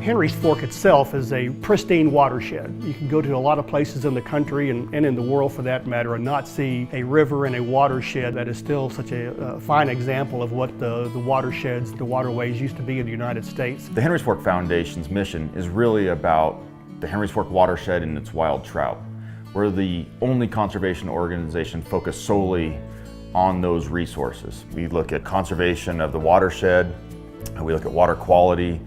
Henry's Fork itself is a pristine watershed. You can go to a lot of places in the country and in the world for that matter and not see a river and a watershed that is still such a fine example of what the watersheds, the waterways used to be in the United States. The Henry's Fork Foundation's mission is really about the Henry's Fork watershed and its wild trout. We're the only conservation organization focused solely on those resources. We look at conservation of the watershed, we look at water quality,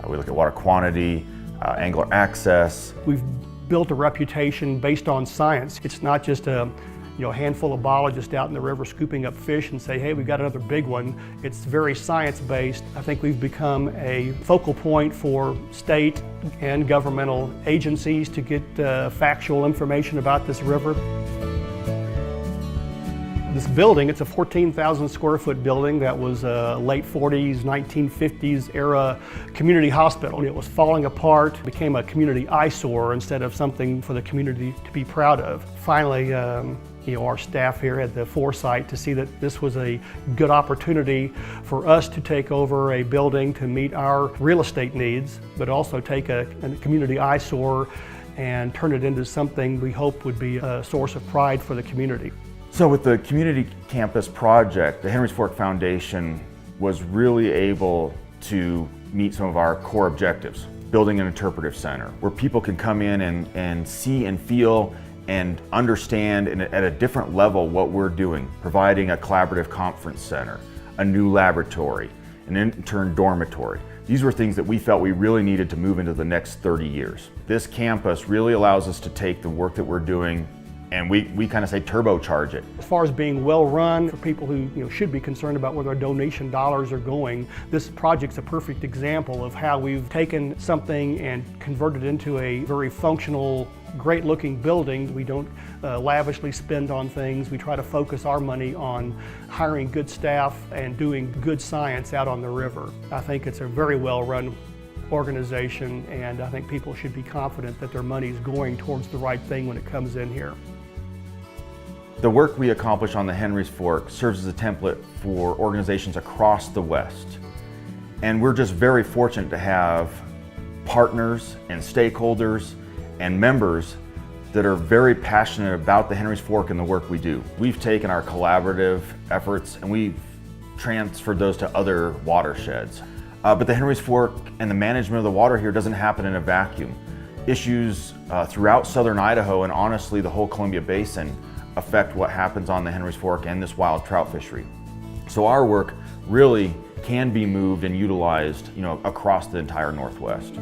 we look at water quantity, angler access. We've built a reputation based on science. It's not just a handful of biologists out in the river scooping up fish and say, hey, we've got another big one. It's very science-based. I think we've become a focal point for state and governmental agencies to get factual information about this river. This building, it's a 14,000 square foot building that was a late 40s, 1950s era community hospital. It was falling apart, became a community eyesore instead of something for the community to be proud of. Finally, our staff here had the foresight to see that this was a good opportunity for us to take over a building to meet our real estate needs, but also take a community eyesore and turn it into something we hope would be a source of pride for the community. So with the community campus project, the Henry's Fork Foundation was really able to meet some of our core objectives. Building an interpretive center where people can come in and see and feel and understand at a different level what we're doing. Providing a collaborative conference center, a new laboratory, an intern dormitory. These were things that we felt we really needed to move into the next 30 years. This campus really allows us to take the work that we're doing and we kind of say turbocharge it. As far as being well run, for people who should be concerned about where their donation dollars are going, this project's a perfect example of how we've taken something and converted it into a very functional, great looking building. We don't lavishly spend on things. We try to focus our money on hiring good staff and doing good science out on the river. I think it's a very well run organization, and I think people should be confident that their money is going towards the right thing when it comes in here. The work we accomplish on the Henry's Fork serves as a template for organizations across the West. And we're just very fortunate to have partners and stakeholders and members that are very passionate about the Henry's Fork and the work we do. We've taken our collaborative efforts and we've transferred those to other watersheds. But the Henry's Fork and the management of the water here doesn't happen in a vacuum. Issues throughout southern Idaho and honestly the whole Columbia Basin affect what happens on the Henry's Fork and this wild trout fishery. So our work really can be moved and utilized, across the entire Northwest.